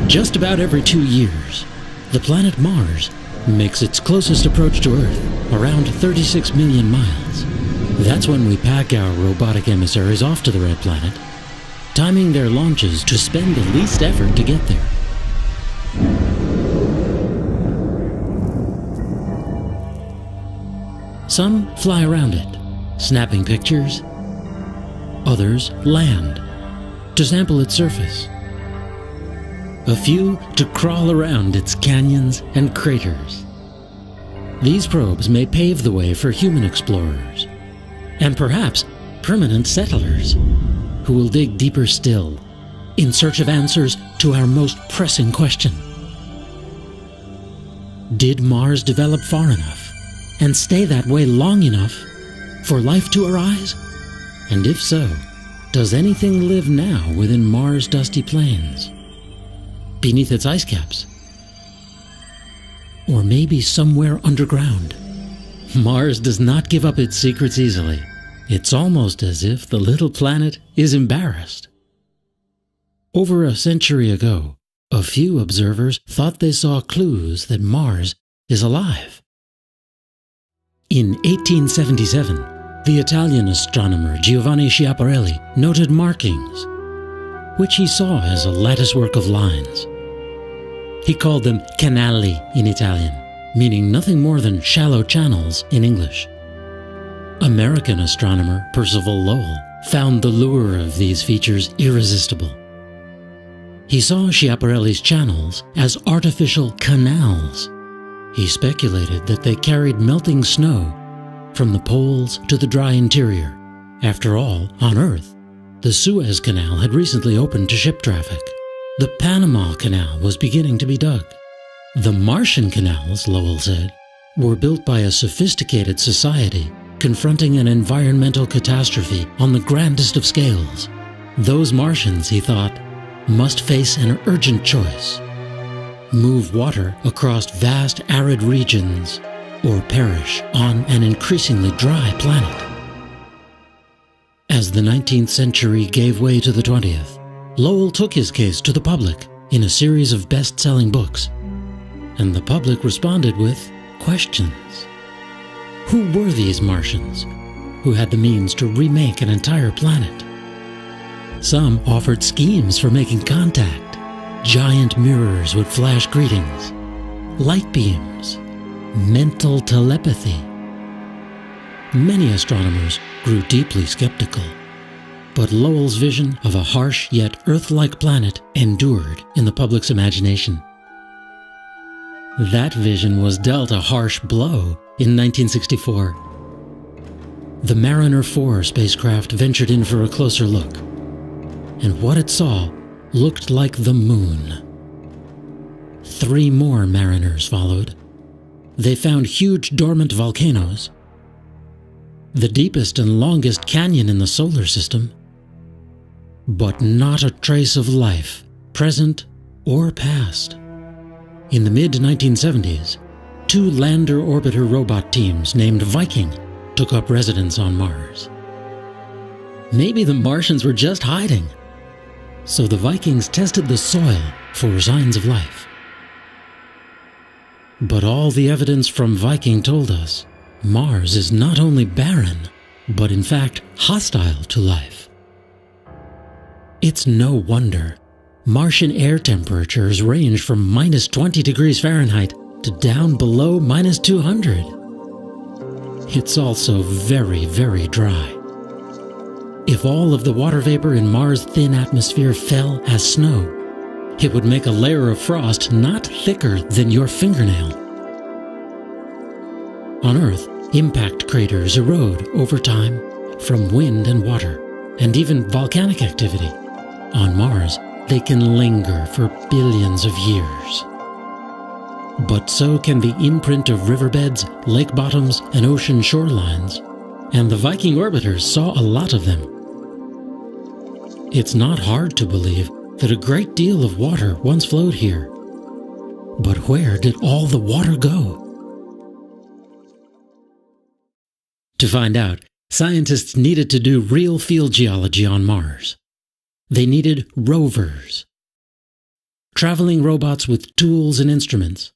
Just about every 2 years, the planet Mars makes its closest approach to Earth, around 36 million miles. That's when we pack our robotic emissaries off to the red planet, timing their launches to spend the least effort to get there. Some fly around it, snapping pictures. Others land to sample its surface. A few to crawl around its canyons and craters. These probes may pave the way for human explorers, and perhaps permanent settlers, who will dig deeper still in search of answers to our most pressing question. Did Mars develop far enough and stay that way long enough for life to arise? And if so, does anything live now within Mars' dusty plains, beneath its ice caps? Or maybe somewhere underground? Mars does not give up its secrets easily. It's almost as if the little planet is embarrassed. Over a century ago, a few observers thought they saw clues that Mars is alive. In 1877, the Italian astronomer Giovanni Schiaparelli noted markings, which he saw as a latticework of lines. He called them canali in Italian, meaning nothing more than shallow channels in English. American astronomer Percival Lowell found the lure of these features irresistible. He saw Schiaparelli's channels as artificial canals. He speculated that they carried melting snow from the poles to the dry interior. After all, on Earth, the Suez Canal had recently opened to ship traffic. The Panama Canal was beginning to be dug. The Martian canals, Lowell said, were built by a sophisticated society confronting an environmental catastrophe on the grandest of scales. Those Martians, he thought, must face an urgent choice: move water across vast arid regions or perish on an increasingly dry planet. As the 19th century gave way to the 20th, Lowell took his case to the public in a series of best-selling books, and the public responded with questions. Who were these Martians who had the means to remake an entire planet? Some offered schemes for making contact. Giant mirrors would flash greetings, light beams, mental telepathy. Many astronomers grew deeply skeptical, but Lowell's vision of a harsh yet Earth-like planet endured in the public's imagination. That vision was dealt a harsh blow in 1964. The Mariner 4 spacecraft ventured in for a closer look, and what it saw looked like the moon. 3 more Mariners followed. They found huge dormant volcanoes, the deepest and longest canyon in the solar system, but not a trace of life, present or past. In the mid-1970s, 2 lander-orbiter robot teams named Viking took up residence on Mars. Maybe the Martians were just hiding, so the Vikings tested the soil for signs of life. But all the evidence from Viking told us Mars is not only barren, but in fact hostile to life. It's no wonder Martian air temperatures range from minus 20 degrees Fahrenheit to down below minus 200. It's also very, very dry. If all of the water vapor in Mars' thin atmosphere fell as snow, it would make a layer of frost not thicker than your fingernail. On Earth, impact craters erode over time from wind and water, and even volcanic activity. On Mars, they can linger for billions of years. But so can the imprint of riverbeds, lake bottoms, and ocean shorelines, and the Viking orbiters saw a lot of them. It's not hard to believe that a great deal of water once flowed here. But where did all the water go? To find out, scientists needed to do real field geology on Mars. They needed rovers. traveling robots with tools and instruments.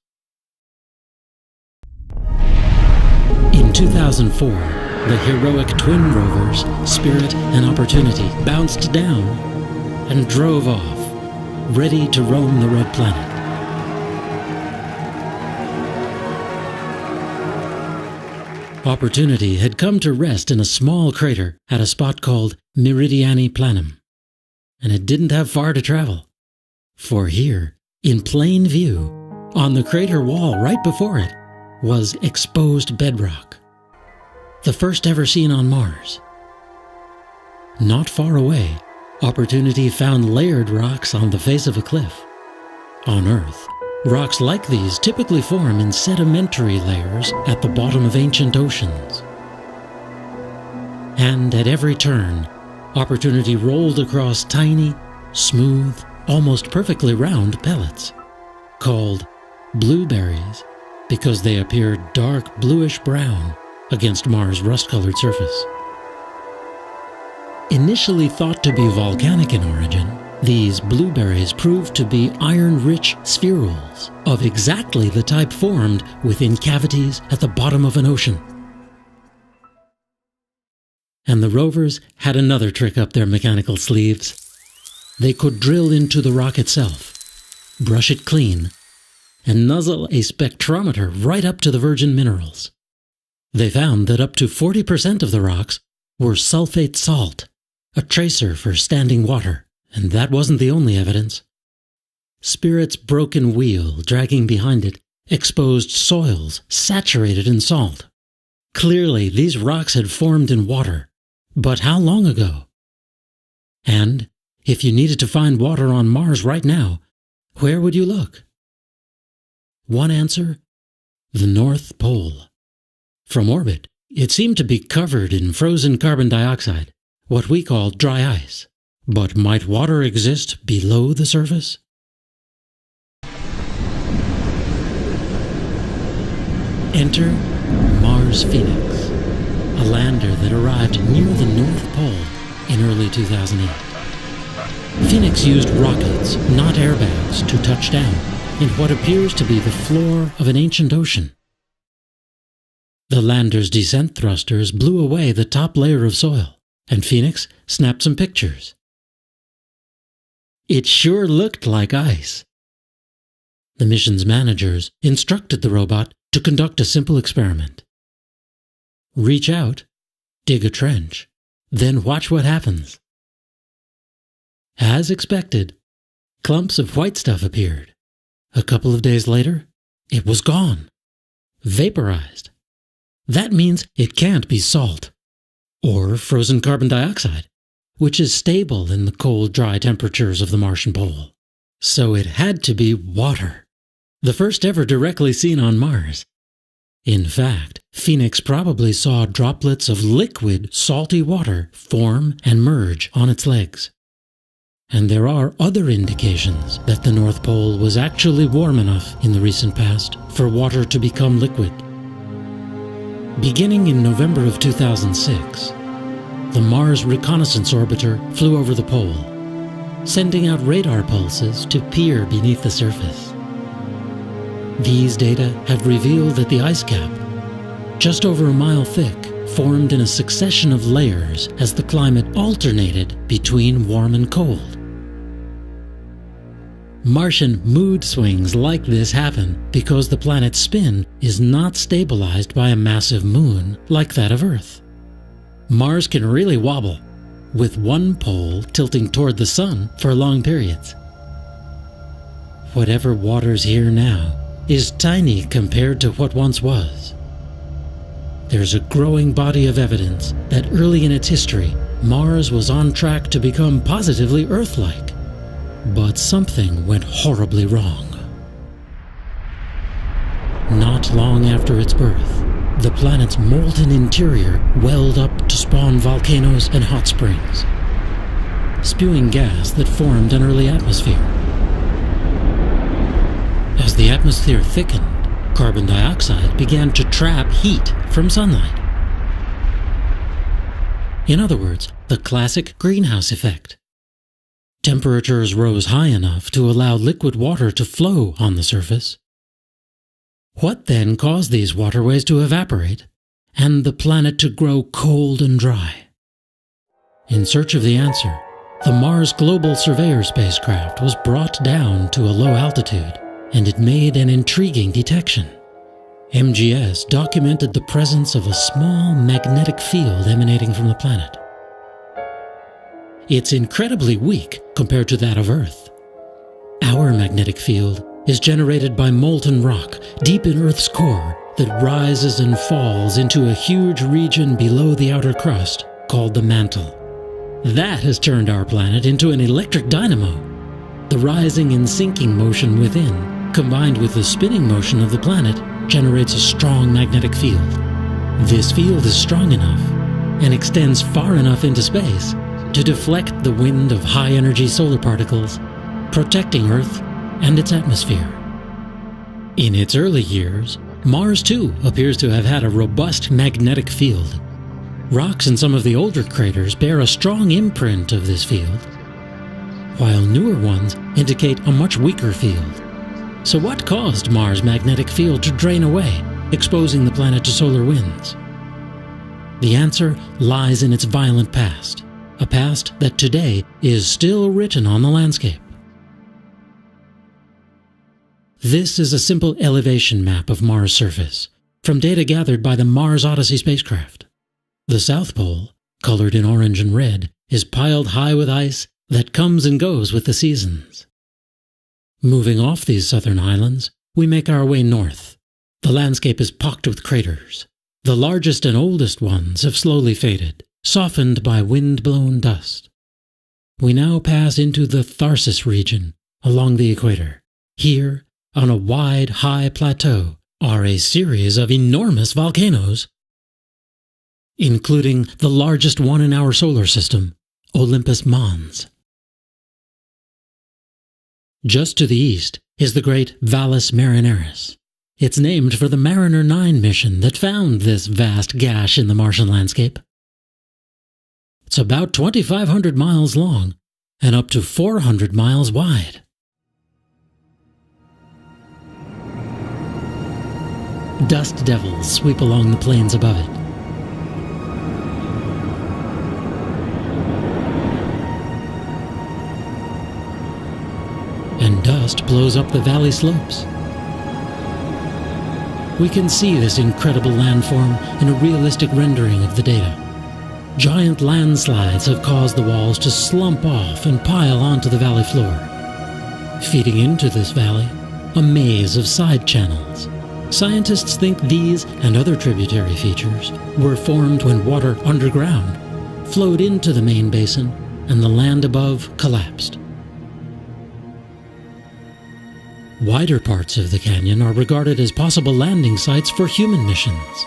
In 2004, the heroic twin rovers, Spirit and Opportunity, bounced down and drove off, ready to roam the red planet. Opportunity had come to rest in a small crater at a spot called Meridiani Planum, and it didn't have far to travel. For here, in plain view, on the crater wall right before it, was exposed bedrock, the first ever seen on Mars. Not far away, Opportunity found layered rocks on the face of a cliff. On Earth, rocks like these typically form in sedimentary layers at the bottom of ancient oceans. And at every turn, Opportunity rolled across tiny, smooth, almost perfectly round pellets, called blueberries because they appear dark bluish-brown against Mars' rust-colored surface. Initially thought to be volcanic in origin, these blueberries proved to be iron-rich spherules of exactly the type formed within cavities at the bottom of an ocean. And the rovers had another trick up their mechanical sleeves. They could drill into the rock itself, brush it clean, and nuzzle a spectrometer right up to the virgin minerals. They found that up to 40% of the rocks were sulfate salt, a tracer for standing water. And that wasn't the only evidence. Spirit's broken wheel, dragging behind it, exposed soils saturated in salt. Clearly, these rocks had formed in water. But how long ago? And if you needed to find water on Mars right now, where would you look? One answer: the North Pole. From orbit, it seemed to be covered in frozen carbon dioxide, what we call dry ice. But might water exist below the surface? Enter Mars Phoenix, a lander that arrived near the North Pole in early 2008. Phoenix used rockets, not airbags, to touch down in what appears to be the floor of an ancient ocean. The lander's descent thrusters blew away the top layer of soil, and Phoenix snapped some pictures. It sure looked like ice. The mission's managers instructed the robot to conduct a simple experiment. Reach out, dig a trench, then watch what happens. As expected, clumps of white stuff appeared. A couple of days later, it was gone, vaporized. That means it can't be salt, or frozen carbon dioxide, which is stable in the cold, dry temperatures of the Martian pole. So it had to be water, the first ever directly seen on Mars. In fact, Phoenix probably saw droplets of liquid, salty water form and merge on its legs. And there are other indications that the North Pole was actually warm enough in the recent past for water to become liquid. Beginning in November of 2006, the Mars Reconnaissance Orbiter flew over the pole, sending out radar pulses to peer beneath the surface. These data have revealed that the ice cap, just over a mile thick, formed in a succession of layers as the climate alternated between warm and cold. Martian mood swings like this happen because the planet's spin is not stabilized by a massive moon like that of Earth. Mars can really wobble, with one pole tilting toward the sun for long periods. Whatever water's here now is tiny compared to what once was. There's a growing body of evidence that early in its history, Mars was on track to become positively Earth-like. But something went horribly wrong. Not long after its birth, the planet's molten interior welled up to spawn volcanoes and hot springs, spewing gas that formed an early atmosphere. As the atmosphere thickened, carbon dioxide began to trap heat from sunlight. In other words, the classic greenhouse effect. Temperatures rose high enough to allow liquid water to flow on the surface. What then caused these waterways to evaporate and the planet to grow cold and dry? In search of the answer, the Mars Global Surveyor spacecraft was brought down to a low altitude, and it made an intriguing detection. MGS documented the presence of a small magnetic field emanating from the planet. It's incredibly weak compared to that of Earth. Our magnetic field is generated by molten rock deep in Earth's core that rises and falls into a huge region below the outer crust called the mantle. That has turned our planet into an electric dynamo. The rising and sinking motion within, combined with the spinning motion of the planet, generates a strong magnetic field. This field is strong enough and extends far enough into space to deflect the wind of high-energy solar particles, protecting Earth and its atmosphere. In its early years, Mars too appears to have had a robust magnetic field. Rocks in some of the older craters bear a strong imprint of this field, while newer ones indicate a much weaker field. So what caused Mars' magnetic field to drain away, exposing the planet to solar winds? The answer lies in its violent past, a past that today is still written on the landscape. This is a simple elevation map of Mars' surface, from data gathered by the Mars Odyssey spacecraft. The South Pole, colored in orange and red, is piled high with ice that comes and goes with the seasons. Moving off these southern islands, we make our way north. The landscape is pocked with craters. The largest and oldest ones have slowly faded, softened by wind-blown dust. We now pass into the Tharsis region along the equator. Here, on a wide, high plateau, are a series of enormous volcanoes, including the largest one in our solar system, Olympus Mons. Just to the east is the great Valles Marineris. It's named for the Mariner 9 mission that found this vast gash in the Martian landscape. It's about 2,500 miles long and up to 400 miles wide. Dust devils sweep along the plains above it. And dust blows up the valley slopes. We can see this incredible landform in a realistic rendering of the data. Giant landslides have caused the walls to slump off and pile onto the valley floor. Feeding into this valley, a maze of side channels. Scientists think these and other tributary features were formed when water underground flowed into the main basin and the land above collapsed. Wider parts of the canyon are regarded as possible landing sites for human missions.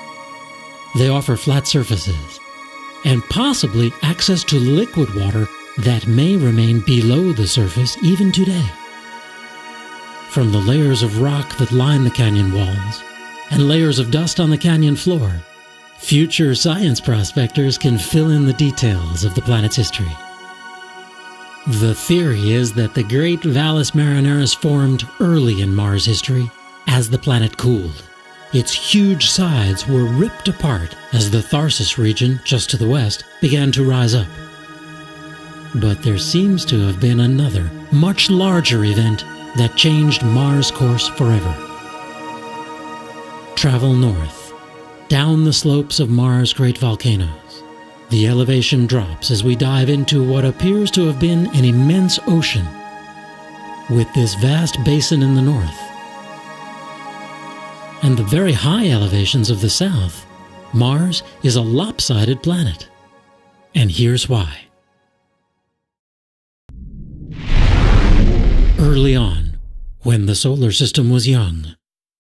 They offer flat surfaces and possibly access to liquid water that may remain below the surface even today. From the layers of rock that line the canyon walls and layers of dust on the canyon floor, future science prospectors can fill in the details of the planet's history. The theory is that the great Valles Marineris formed early in Mars history as the planet cooled. Its huge sides were ripped apart as the Tharsis region, just to the west, began to rise up. But there seems to have been another, much larger event that changed Mars' course forever. Travel north, down the slopes of Mars' great volcanoes. The elevation drops as we dive into what appears to have been an immense ocean, with this vast basin in the north. And the very high elevations of the south, Mars is a lopsided planet. And here's why. Early on, when the solar system was young,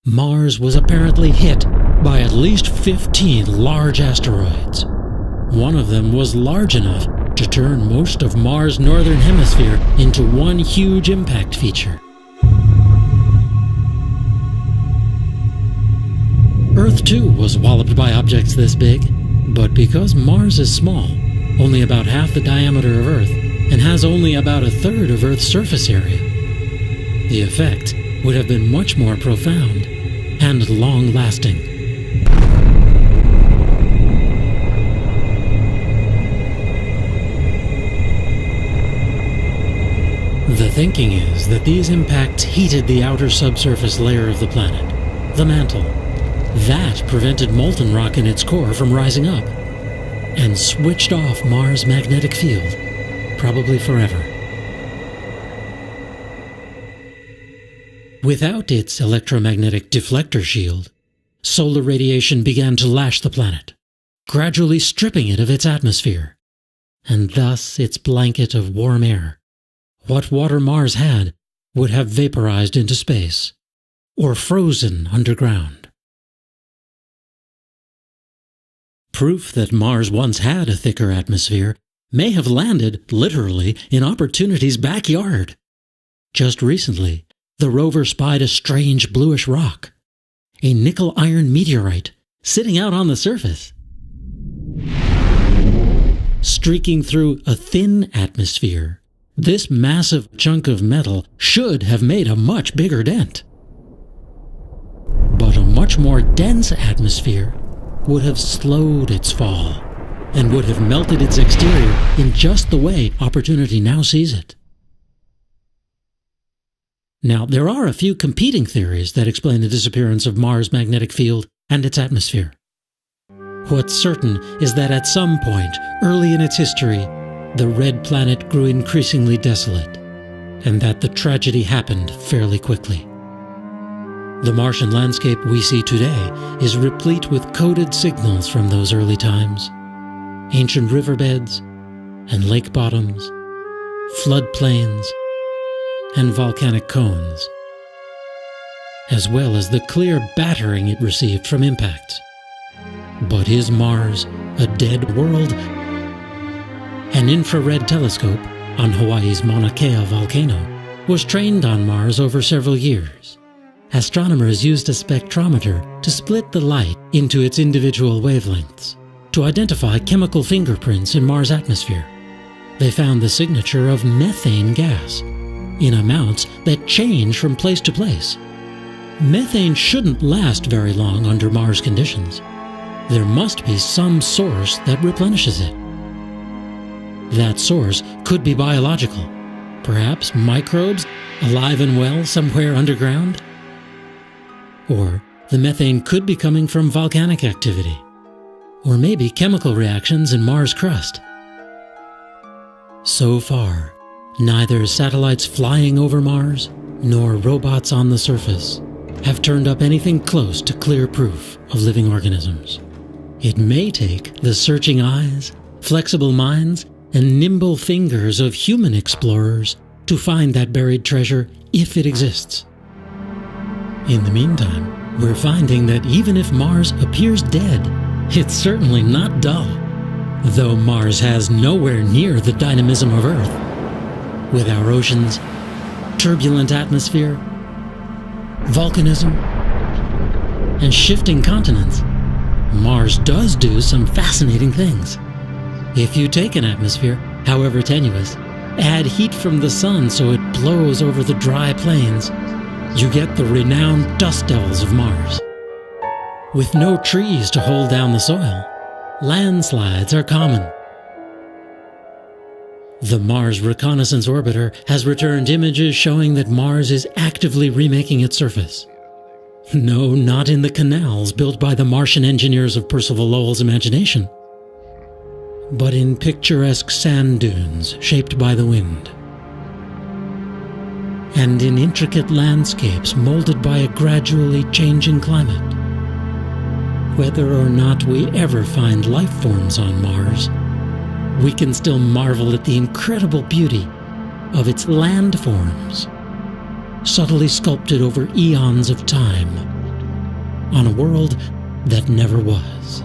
Mars was apparently hit by at least 15 large asteroids. One of them was large enough to turn most of Mars' northern hemisphere into one huge impact feature. Earth too was walloped by objects this big, but because Mars is small, only about half the diameter of Earth, and has only about a third of Earth's surface area. The effect would have been much more profound and long-lasting. The thinking is that these impacts heated the outer subsurface layer of the planet, the mantle. That prevented molten rock in its core from rising up, and switched off Mars' magnetic field, probably forever. Without its electromagnetic deflector shield, solar radiation began to lash the planet, gradually stripping it of its atmosphere, and thus its blanket of warm air. What water Mars had would have vaporized into space, or frozen underground. Proof that Mars once had a thicker atmosphere may have landed, literally, in Opportunity's backyard. Just recently, the rover spied a strange bluish rock, a nickel-iron meteorite, sitting out on the surface. Streaking through a thin atmosphere, this massive chunk of metal should have made a much bigger dent. But a much more dense atmosphere would have slowed its fall and would have melted its exterior in just the way Opportunity now sees it. Now, there are a few competing theories that explain the disappearance of Mars' magnetic field and its atmosphere. What's certain is that at some point, early in its history, the red planet grew increasingly desolate, and that the tragedy happened fairly quickly. The Martian landscape we see today is replete with coded signals from those early times. Ancient riverbeds and lake bottoms, floodplains, and volcanic cones, as well as the clear battering it received from impacts. But is Mars a dead world? An infrared telescope on Hawaii's Mauna Kea volcano was trained on Mars over several years. Astronomers used a spectrometer to split the light into its individual wavelengths to identify chemical fingerprints in Mars' atmosphere. They found the signature of methane gas in amounts that change from place to place. Methane shouldn't last very long under Mars conditions. There must be some source that replenishes it. That source could be biological, perhaps microbes alive and well somewhere underground. Or the methane could be coming from volcanic activity, or maybe chemical reactions in Mars' crust. So far, neither satellites flying over Mars nor robots on the surface have turned up anything close to clear proof of living organisms. It may take the searching eyes, flexible minds, and nimble fingers of human explorers to find that buried treasure if it exists. In the meantime, we're finding that even if Mars appears dead, it's certainly not dull, though Mars has nowhere near the dynamism of Earth. With our oceans, turbulent atmosphere, volcanism, and shifting continents, Mars does do some fascinating things. If you take an atmosphere, however tenuous, add heat from the sun so it blows over the dry plains, you get the renowned dust devils of Mars. With no trees to hold down the soil, landslides are common. The Mars Reconnaissance Orbiter has returned images showing that Mars is actively remaking its surface. No, not in the canals built by the Martian engineers of Percival Lowell's imagination, but in picturesque sand dunes shaped by the wind, and in intricate landscapes molded by a gradually changing climate. Whether or not we ever find life forms on Mars, we can still marvel at the incredible beauty of its landforms, subtly sculpted over eons of time, on a world that never was.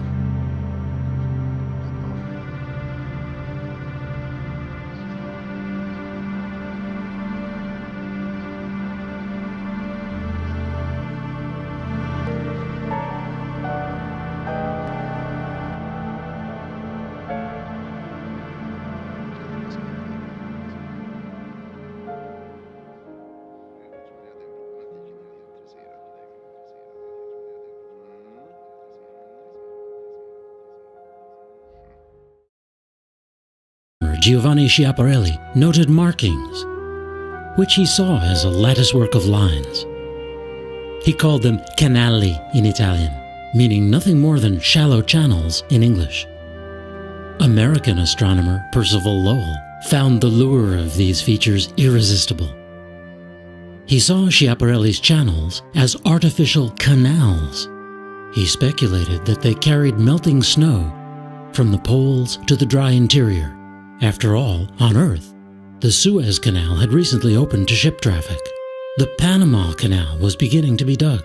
Giovanni Schiaparelli noted markings, which he saw as a latticework of lines. He called them canali in Italian, meaning nothing more than shallow channels in English. American astronomer Percival Lowell found the lure of these features irresistible. He saw Schiaparelli's channels as artificial canals. He speculated that they carried melting snow from the poles to the dry interior. After all, on Earth, the Suez Canal had recently opened to ship traffic. The Panama Canal was beginning to be dug.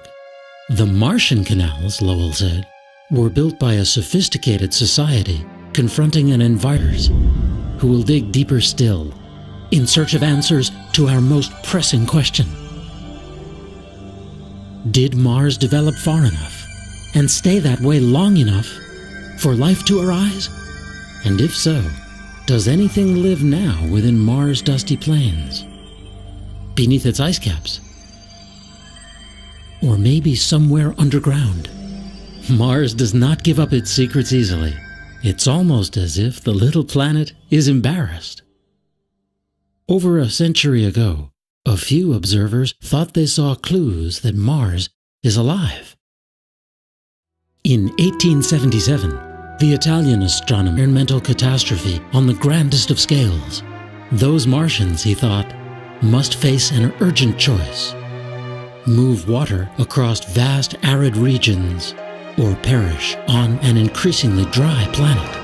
The Martian canals, Lowell said, were built by a sophisticated society confronting an invaders who will dig deeper still in search of answers to our most pressing question. Did Mars develop far enough and stay that way long enough for life to arise? And if so, does anything live now within Mars' dusty plains, beneath its ice caps? Or maybe somewhere underground? Mars does not give up its secrets easily. It's almost as if the little planet is embarrassed. Over a century ago, a few observers thought they saw clues that Mars is alive. In 1877, the Italian astronomer environmental catastrophe on the grandest of scales. Those Martians, he thought, must face an urgent choice: move water across vast arid regions or perish on an increasingly dry planet.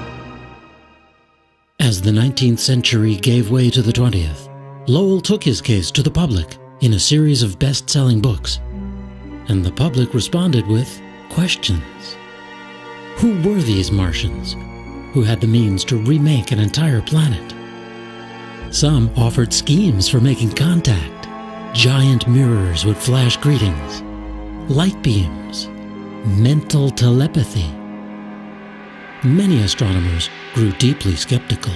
As the 19th century gave way to the 20th, Lowell took his case to the public in a series of best-selling books, and the public responded with questions. Who were these Martians who had the means to remake an entire planet? Some offered schemes for making contact. Giant mirrors would flash greetings, light beams, mental telepathy. Many astronomers grew deeply skeptical,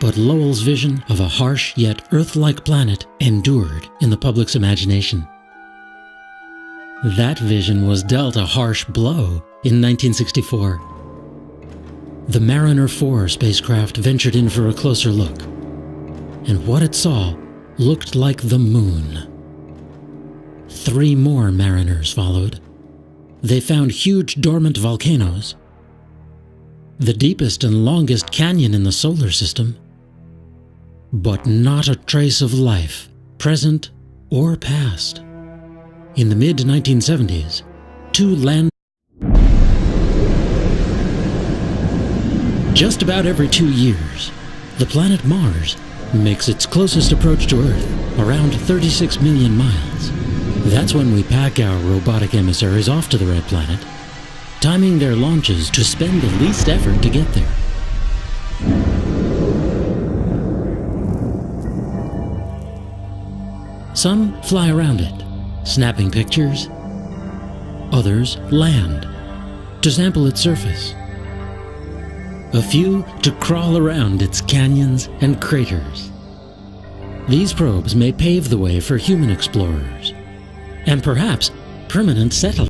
but Lowell's vision of a harsh yet Earth-like planet endured in the public's imagination. That vision was dealt a harsh blow in 1964. The Mariner 4 spacecraft ventured in for a closer look, and what it saw looked like the moon. 3 more Mariners followed. They found huge dormant volcanoes, the deepest and longest canyon in the solar system, but not a trace of life, present or past. In the mid-1970s, 2 land. Just about every 2 years, the planet Mars makes its closest approach to Earth, around 36 million miles. That's when we pack our robotic emissaries off to the red planet, timing their launches to spend the least effort to get there. Some fly around it, snapping pictures. Others land to sample its surface. A few to crawl around its canyons and craters. These probes may pave the way for human explorers, and perhaps permanent settlers.